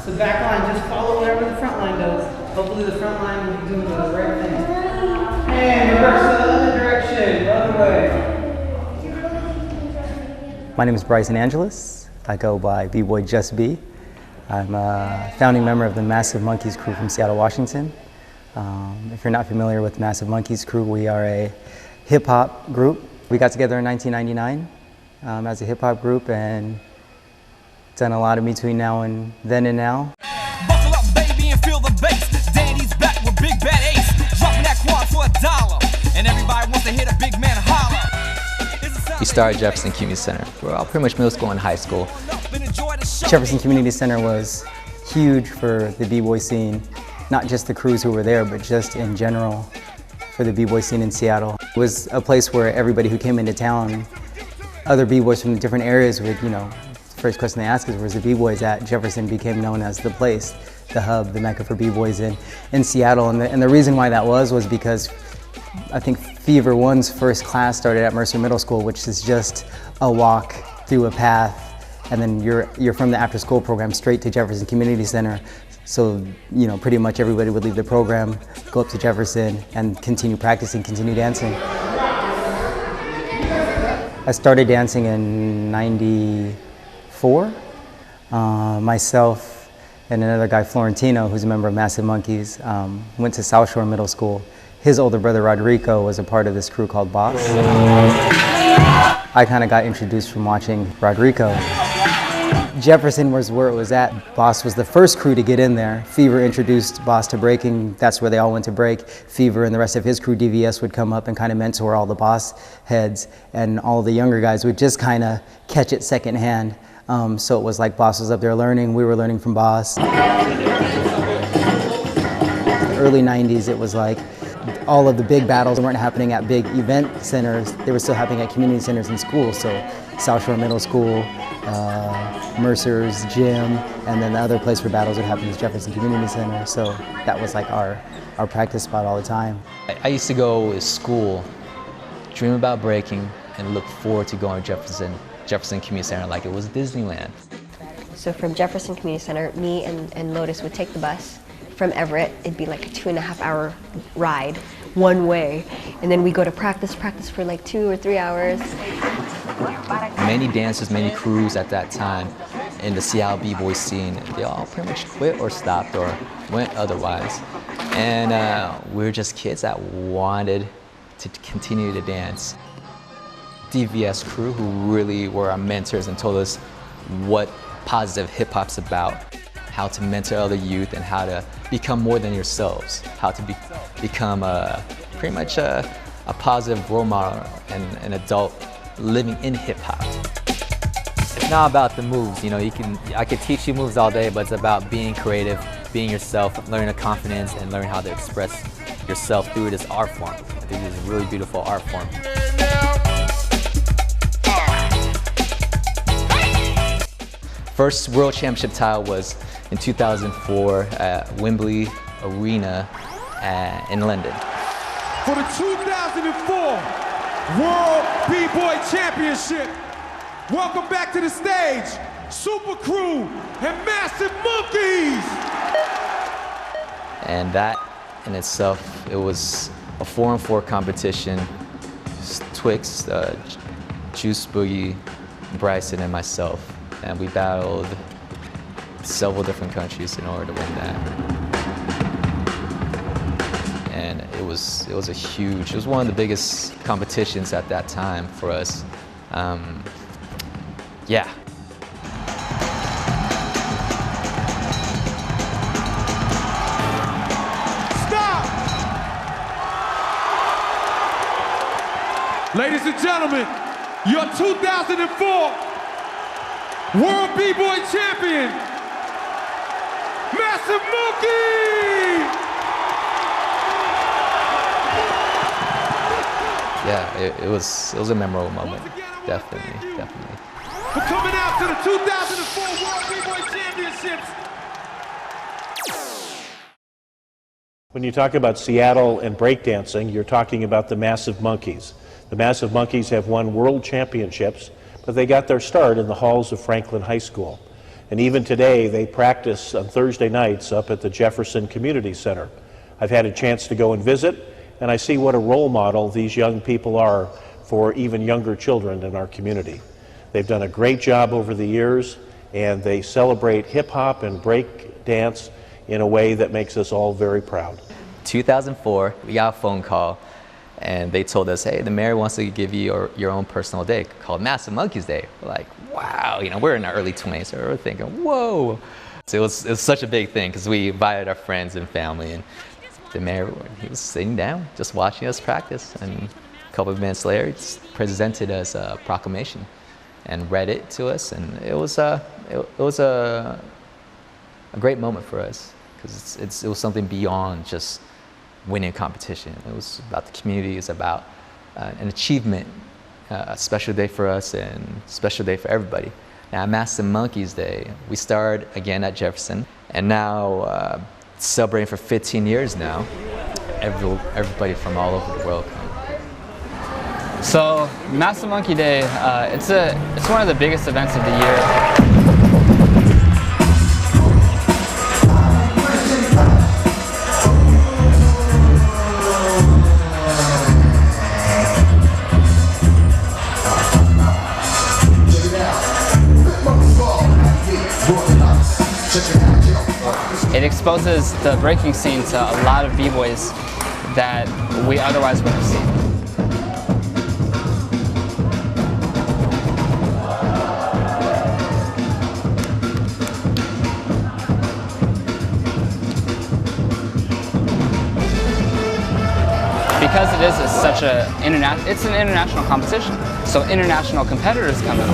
So back line, just follow whatever the front line does. Hopefully the front line will be doing the right thing. And reverse to the other direction, the other way. My name is Bryson Angeles. I go by B-Boy Just B. I'm a founding member of the Massive Monkees crew from Seattle, Washington. If you're not familiar with Massive Monkees crew, we are a hip-hop group. We got together in 1999 as a hip-hop group and done a lot in between now and then and now. Buckle up, baby, and feel the bass. Danny's back with Big Bad Ace. Dropping that quad for $1. And everybody wants to hit a big man holler. We started Jefferson Community Center. We're all pretty much middle school and high school. Jefferson Community Center was huge for the b-boy scene. Not just the crews who were there, but just in general for the b-boy scene in Seattle. It was a place where everybody who came into town, other b-boys from different areas would, the first question they asked is, where's the b-boys at? Jefferson became known as the place, the hub, the mecca for b-boys in Seattle. And the reason why that was because I think Fever 1's first class started at Mercer Middle School, which is just a walk through a path, and then you're from the after-school program straight to Jefferson Community Center. So, pretty much everybody would leave the program, go up to Jefferson, and continue practicing, continue dancing. I started dancing in '94. Myself and another guy, Florentino, who's a member of Massive Monkees, went to South Shore Middle School. His older brother, Rodrigo, was a part of this crew called Boss. I kind of got introduced from watching Rodrigo. Jefferson was where it was at. Boss was the first crew to get in there. Fever introduced Boss to breaking. That's where they all went to break. Fever and the rest of his crew, DVS, would come up and kind of mentor all the Boss heads, and all the younger guys would just kind of catch it secondhand. So it was like Boss was up there learning, we were learning from Boss. The early 90s, it was like all of the big battles weren't happening at big event centers, they were still happening at community centers and schools. So South Shore Middle School, Mercer's gym, and then the other place where battles would happen is Jefferson Community Center. So that was like our practice spot all the time. I used to go to school, dream about breaking, and look forward to going to Jefferson Community Center like it was Disneyland. So from Jefferson Community Center, me and Lotus would take the bus from Everett. It'd be like a 2.5-hour ride, one way. And then we go to practice for like 2 or 3 hours. Many dancers, many crews at that time in the Seattle b-boy scene, they all pretty much quit or stopped or went otherwise. And we were just kids that wanted to continue to dance. DVS crew, who really were our mentors and told us what positive hip-hop's about, how to mentor other youth and how to become more than yourselves, how to become pretty much a positive role model and an adult living in hip-hop. It's not about the moves, I could teach you moves all day, but it's about being creative, being yourself, learning the confidence, and learning how to express yourself through this art form. I think it's a really beautiful art form. First World Championship title was in 2004 at Wembley Arena in London. For the 2004 World B-Boy Championship, welcome back to the stage, Super Crew and Massive Monkees! And that in itself, it was a 4-on-4 competition. Twix, Juice Boogie, Bryson, and myself. And we battled several different countries in order to win that. And it was one of the biggest competitions at that time for us. Yeah. Stop! Ladies and gentlemen, your 2004 World B-Boy Champion, Massive Monkees! Yeah, it was a memorable moment, definitely. For coming out to the 2004 World B-Boy Championships. When you talk about Seattle and breakdancing, you're talking about the Massive Monkees. The Massive Monkees have won world championships, but they got their start in the halls of Franklin High School. And even today, they practice on Thursday nights up at the Jefferson Community Center. I've had a chance to go and visit, and I see what a role model these young people are for even younger children in our community. They've done a great job over the years, and they celebrate hip-hop and break dance in a way that makes us all very proud. 2004, we got a phone call, and they told us, hey, the mayor wants to give you your own personal day called Massive Monkees Day. We're like, wow, you know, we're in our early 20s, so we're thinking, whoa. So it was such a big thing because we invited our friends and family, and the mayor, he was sitting down, just watching us practice, and a couple of minutes later, he presented us a proclamation and read it to us, and it was a great moment for us because it was something beyond just winning a competition. It was about the community. It's about an achievement, a special day for us and a special day for everybody. Now, Massive Monkees Day, we started again at Jefferson, and now celebrating for 15 years now. Everybody from all over the world come. So, Massive Monkey Day, it's one of the biggest events of the year. It exposes the breaking scene to a lot of b-boys that we otherwise wouldn't have seen. Because it is such it's an international competition, so international competitors come in.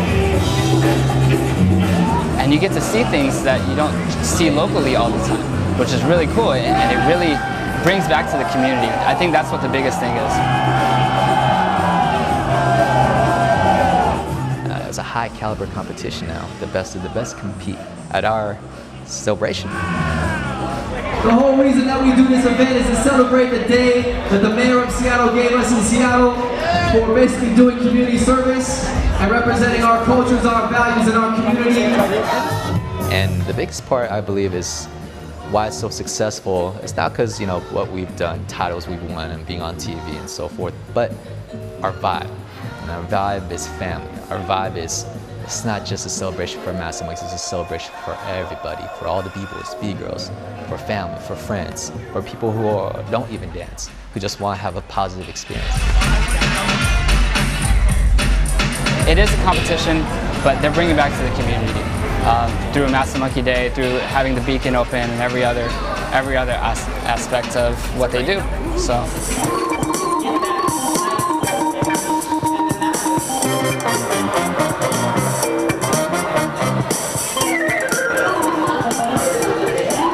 And you get to see things that you don't see locally all the time, which is really cool, and it really brings back to the community. I think that's what the biggest thing is. It's a high caliber competition now. The best of the best compete at our celebration. The whole reason that we do this event is to celebrate the day that the mayor of Seattle gave us in Seattle for basically doing community service and representing our cultures, our values, and our community. And the biggest part, I believe, is why it's so successful. It's not because, you know, what we've done, titles we've won, and being on TV and so forth, but our vibe. And our vibe is family. Our vibe is, it's not just a celebration for Massive Monkees, it's a celebration for everybody, for all the b-boys, b-girls, for family, for friends, for people who don't even dance, who just want to have a positive experience. It is a competition, but they're bringing back to the community through Massive Monkey Day, through having the beacon open, and every other aspect of what they do. So.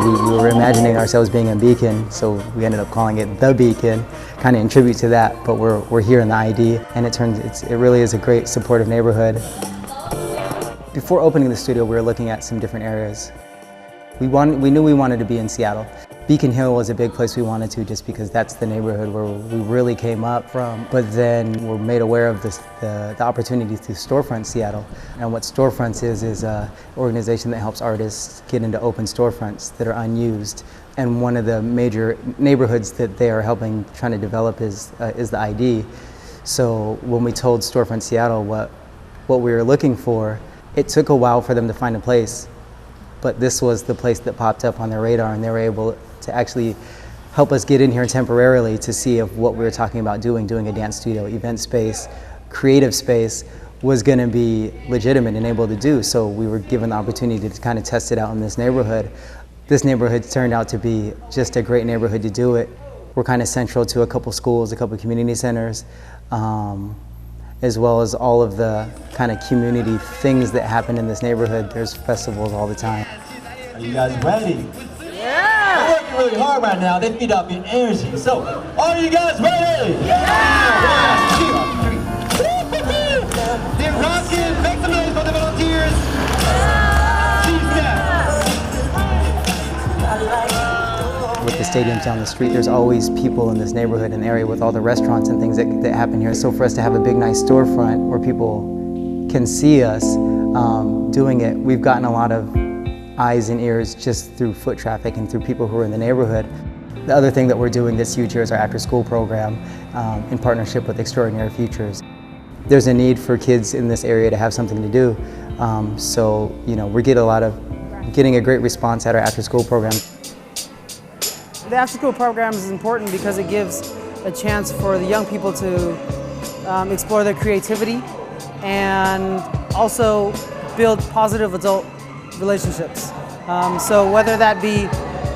We were imagining ourselves being a beacon, so we ended up calling it The Beacon, kind of in tribute to that, but we're here in the ID, and it really is a great supportive neighborhood. Before opening the studio, we were looking at some different areas. We knew we wanted to be in Seattle. Beacon Hill was a big place we wanted to, just because that's the neighborhood where we really came up from. But then we're made aware of the opportunity through Storefront Seattle. And what Storefronts is an organization that helps artists get into open storefronts that are unused. And one of the major neighborhoods that they are helping, trying to develop is the ID. So when we told Storefront Seattle what we were looking for, it took a while for them to find a place. But this was the place that popped up on their radar, and they were able to actually help us get in here temporarily to see if what we were talking about doing a dance studio, event space, creative space, was going to be legitimate and able to do. So we were given the opportunity to kind of test it out in this neighborhood. This neighborhood turned out to be just a great neighborhood to do it. We're kind of central to a couple schools, a couple community centers, as well as all of the kind of community things that happen in this neighborhood. There's festivals all the time. Are you guys ready? Yeah! We're working really hard right now. They feed off your energy. So, are you guys ready? Yeah! 1, 2, 3. They're rocking. Make some noise for the volunteers. With the stadiums down the street, there's always people in this neighborhood and area with all the restaurants and things that happen here. So for us to have a big, nice storefront where people can see us doing it, we've gotten a lot of eyes and ears just through foot traffic and through people who are in the neighborhood. The other thing that we're doing that's huge here is our after-school program in partnership with Extraordinary Futures. There's a need for kids in this area to have something to do, so we're getting a great response at our after-school program. The after-school program is important because it gives a chance for the young people to explore their creativity and also build positive adult relationships. So whether that be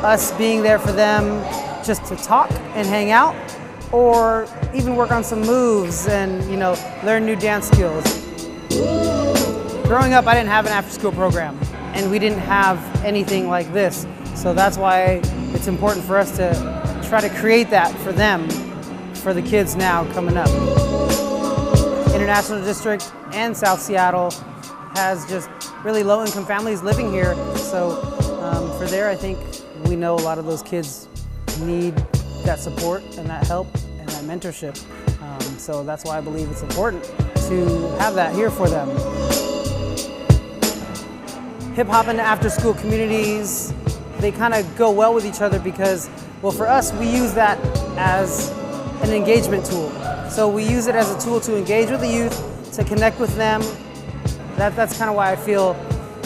us being there for them just to talk and hang out, or even work on some moves and learn new dance skills. Growing up, I didn't have an after-school program, and we didn't have anything like this. So that's why it's important for us to try to create that for them, for the kids now coming up. International District and South Seattle has just really low-income families living here. So for there, I think we know a lot of those kids need that support and that help and that mentorship. So that's why I believe it's important to have that here for them. Hip-hop and after-school communities, they kind of go well with each other because, well, for us, we use that as an engagement tool. So we use it as a tool to engage with the youth, to connect with them. That's kind of why I feel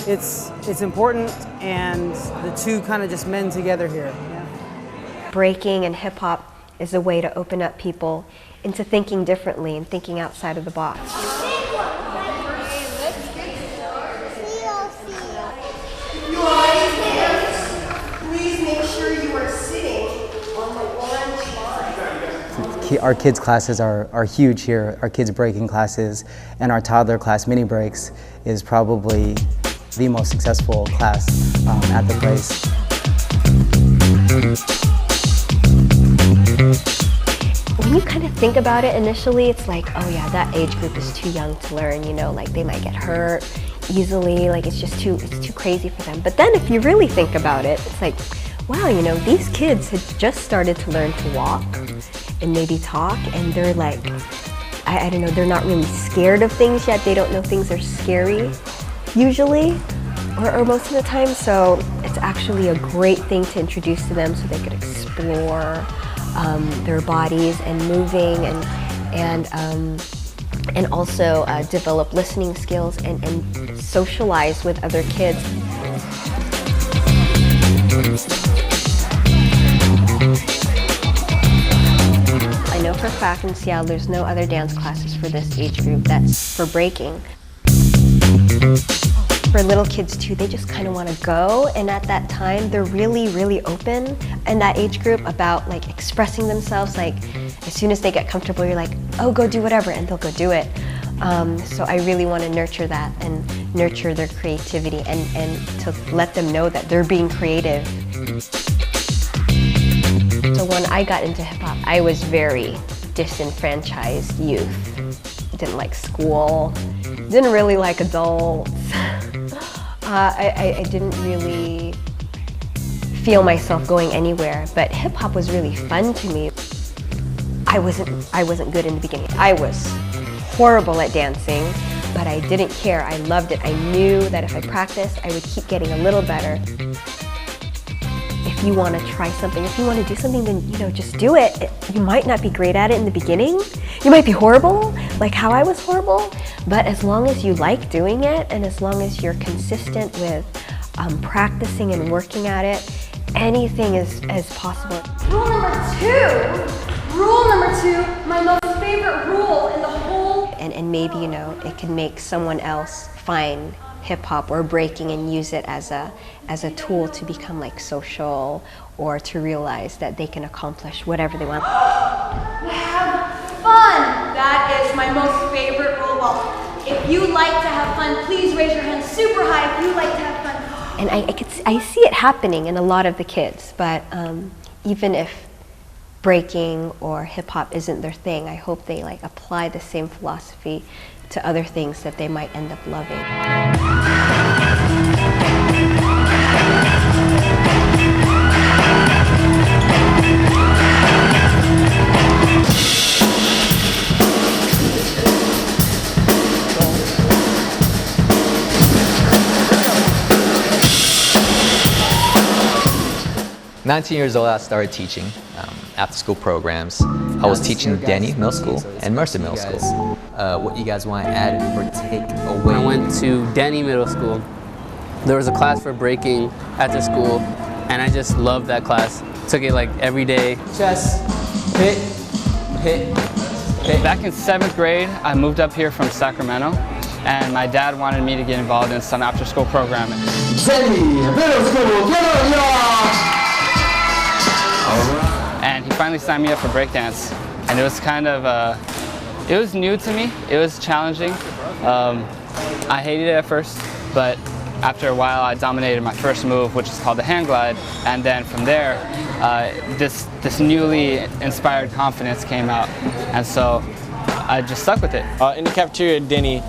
it's important, and the two kind of just mend together here. Yeah. Breaking and hip-hop is a way to open up people into thinking differently and thinking outside of the box. Please make sure you are sitting on the orange line. Our kids' classes are huge here. Our kids' breaking classes and our toddler class, mini breaks, is probably the most successful class at the place. When you kind of think about it initially, it's like, oh yeah, that age group is too young to learn, like they might get hurt easily, like it's too crazy for them. But then if you really think about it, it's like, wow, these kids had just started to learn to walk and maybe talk, and they're like, I don't know, they're not really scared of things yet. They don't know things are scary, usually, or most of the time. So it's actually a great thing to introduce to them so they could explore their bodies and moving and also develop listening skills and socialize with other kids. I know for a fact in Seattle there's no other dance classes for this age group that's for breaking. For little kids too, they just kind of want to go, and at that time they're really, really open in that age group about like expressing themselves. Like as soon as they get comfortable, you're like, oh, go do whatever, and they'll go do it. So I really want to nurture that and nurture their creativity and to let them know that they're being creative. So when I got into hip hop, I was very disenfranchised youth. Didn't like school, didn't really like adults. I didn't really feel myself going anywhere, but hip hop was really fun to me. I wasn't good in the beginning. I was horrible at dancing, but I didn't care. I loved it. I knew that if I practiced, I would keep getting a little better. If you want to try something, if you want to do something, then just do it. You might not be great at it in the beginning. You might be horrible, like how I was horrible, but as long as you like doing it and as long as you're consistent with practicing and working at it, anything is possible. Rule number two, my most favorite rule in the whole. And maybe, it can make someone else find hip-hop or breaking and use it as a tool to become like social or to realize that they can accomplish whatever they want. Have fun! That is my most favorite rule. Well, if you like to have fun, please raise your hand super high if you like to have fun. And I see it happening in a lot of the kids, but even if breaking or hip-hop isn't their thing, I hope they apply the same philosophy to other things that they might end up loving. 19 years old, I started teaching after-school programs. I was teaching Denny Middle School and Mercer Middle School. What you guys want to add or take away? I went to Denny Middle School. There was a class for breaking after school, and I just loved that class. Took it like every day. Chest, hit, hit, hit. Back in 7th grade, I moved up here from Sacramento, and my dad wanted me to get involved in some after-school programming. Denny Middle School, get on, y'all! And he finally signed me up for breakdance, and it was kind of, it was new to me. It was challenging. I hated it at first, but after a while, I dominated my first move, which is called the hand glide, and then from there, this newly inspired confidence came out, and so I just stuck with it. In the cafeteria at Denny,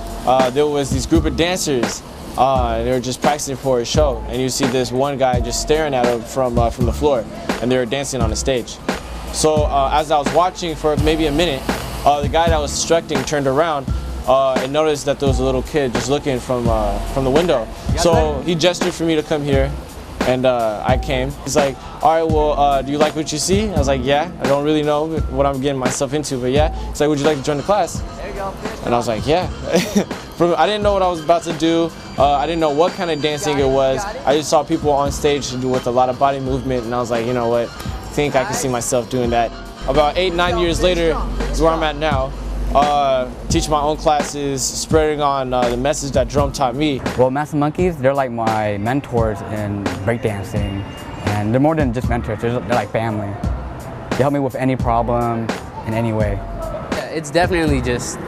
there was this group of dancers. They were just practicing for a show, and you see this one guy just staring at them from the floor, and they were dancing on the stage. So as I was watching for maybe a minute, the guy that was instructing turned around and noticed that there was a little kid just looking from the window. So he gestured for me to come here, and I came. He's like, all right, well, do you like what you see? I was like, yeah, I don't really know what I'm getting myself into, but yeah. He's like, would you like to join the class? And I was like, yeah. I didn't know what I was about to do. I didn't know what kind of dancing it was. I just saw people on stage with a lot of body movement, and I was like, you know what, I think I can see myself doing that. About 8-9 years later is where I'm at now. Teaching my own classes, spreading on the message that drum taught me. Well, Massive Monkees, they're like my mentors in breakdancing, and they're more than just mentors, they're like family. They help me with any problem in any way. Yeah, it's definitely just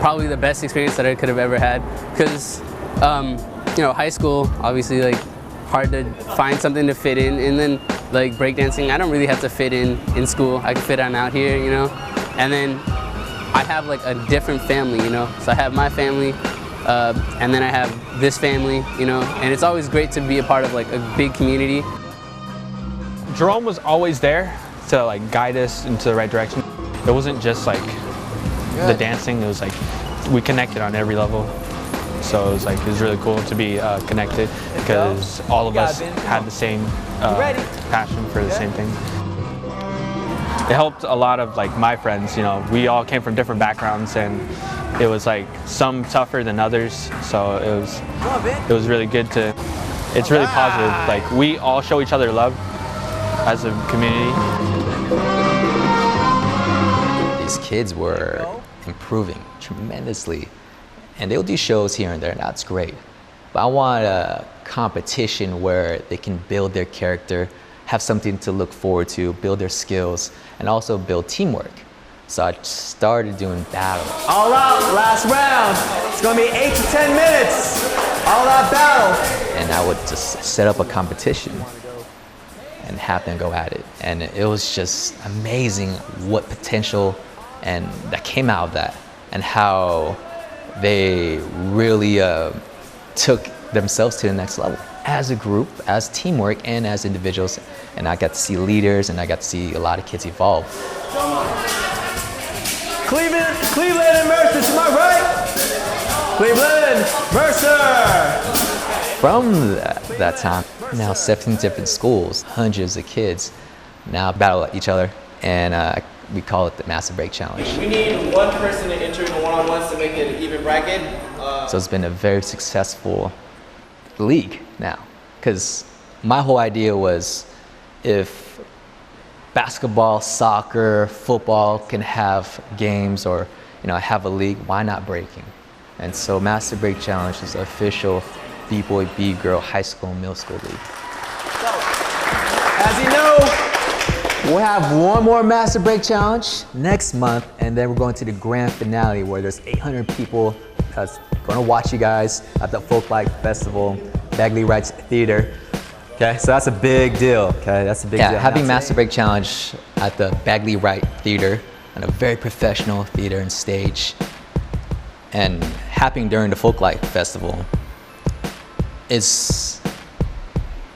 probably the best experience that I could have ever had, because you know, high school, obviously, like, hard to find something to fit in, and then like breakdancing, I don't really have to fit in school. I can fit on out here, you know, and then I have like a different family, you know, so I have my family, and then I have this family, you know, and it's always great to be a part of like a big community. Jerome was always there to like guide us into the right direction. It wasn't just like the dancing, it was like we connected on every level. So it was really cool to be connected, because all of us had the same passion for the same thing. It helped a lot of like my friends, you know, we all came from different backgrounds, and it was like some tougher than others, so it was really good to, it's really positive, like we all show each other love as a community. These kids were improving tremendously, and they'll do shows here and there, and that's great. But I want a competition where they can build their character, have something to look forward to, build their skills, and also build teamwork. So I started doing battles. All out, last round. It's gonna be 8 to 10 minutes. All out battle. And I would just set up a competition and have them go at it. And it was just amazing what potential and that came out of that, and how they really took themselves to the next level as a group, as teamwork, and as individuals. And I got to see leaders, and I got to see a lot of kids evolve. Cleveland and Mercer, to my right. Cleveland, Mercer. From that time, now 17 different schools, hundreds of kids now battle each other, and we call it the Massive Break Challenge. We need one person to enter in the one-on-ones to make it an even bracket. So it's been a very successful league now, because my whole idea was, if basketball, soccer, football can have games, or have a league, why not breaking? And so Massive Break Challenge is the official B-boy, B-girl, high school, middle school league. As you know, we'll have one more Massive Break Challenge next month, and then we're going to the grand finale where there's 800 people that's going to watch you guys at the Folklight Festival, Bagley Wrights Theater. Okay, so that's a big deal. Okay, that's a big deal. Having Massive Break Challenge at the Bagley Wright Theater, and a very professional theater and stage, and happening during the Folklight Festival, is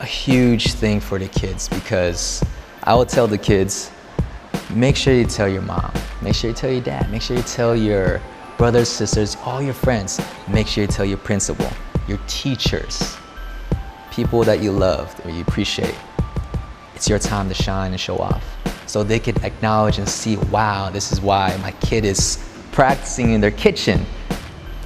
a huge thing for the kids, because I will tell the kids, make sure you tell your mom, make sure you tell your dad, make sure you tell your brothers, sisters, all your friends, make sure you tell your principal, your teachers, people that you love or you appreciate. it's your time to shine and show off. So they could acknowledge and see, wow, this is why my kid is practicing in their kitchen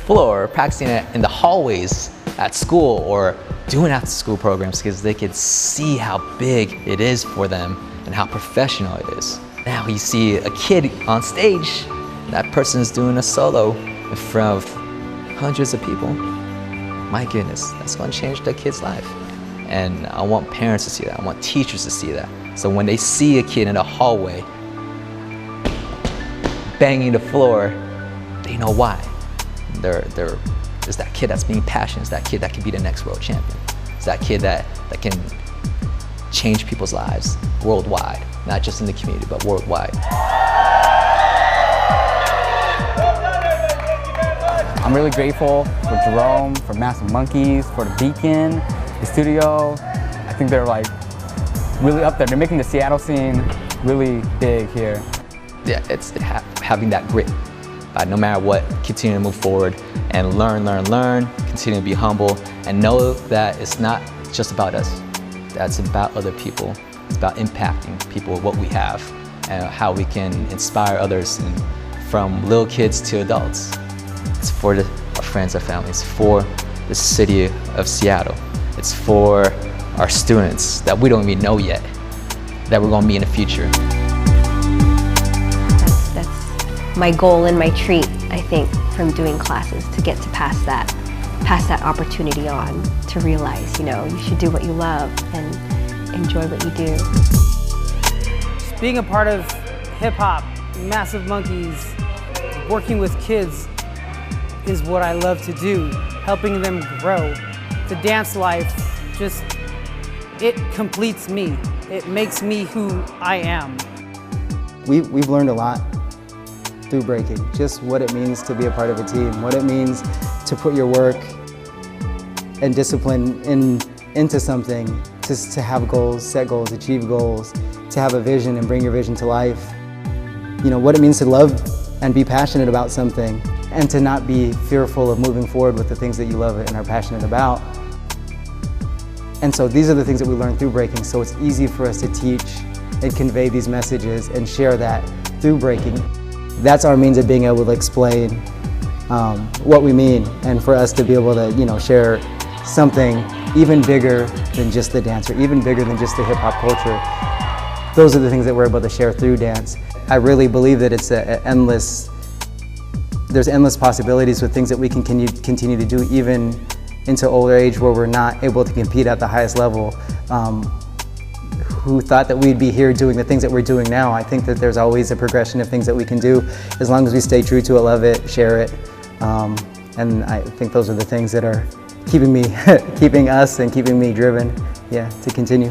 floor, practicing it in the hallways at school, or doing after school programs, because they could see how big it is for them and how professional it is. Now you see a kid on stage, that person is doing a solo in front of hundreds of people. My goodness, that's going to change the kid's life. And I want parents to see that. I want teachers to see that. So when they see a kid in the hallway banging the floor, they know why. It's that kid that's being passionate. It's that kid that can be the next world champion. It's that kid that can change people's lives worldwide, not just in the community, but worldwide. I'm really grateful for Jerome, for Massive Monkees, for the Beacon, the studio. I think they're like really up there. They're making the Seattle scene really big here. Yeah, it's having that grit. No matter what, continue to move forward and learn, continue to be humble, and know that it's not just about us. That's about other people. It's about impacting people with what we have and how we can inspire others, and from little kids to adults. It's for our friends, our families, for the city of Seattle. It's for our students that we don't even know yet, that we're going to meet in the future. That's my goal and my treat, I think, from doing classes, to get to pass that opportunity on, to realize, you should do what you love and enjoy what you do. Being a part of hip-hop, Massive Monkees, working with kids is what I love to do, helping them grow. The dance life, it completes me. It makes me who I am. We've learned a lot through breaking, just what it means to be a part of a team, what it means to put your work and discipline into something, to have goals, set goals, achieve goals, to have a vision and bring your vision to life. What it means to love and be passionate about something, and to not be fearful of moving forward with the things that you love and are passionate about. And so these are the things that we learn through breaking, so it's easy for us to teach and convey these messages and share that through breaking. That's our means of being able to explain what we mean, and for us to be able to share something even bigger than just the dance, or even bigger than just the hip-hop culture. Those are the things that we're able to share through dance. I really believe that it's there's endless possibilities with things that we can continue to do, even into older age where we're not able to compete at the highest level. Who thought that we'd be here doing the things that we're doing now? I think that there's always a progression of things that we can do as long as we stay true to it, love it, share it. And I think those are the things that are keeping us and keeping me driven, to continue.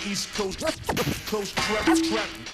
East Coast prep.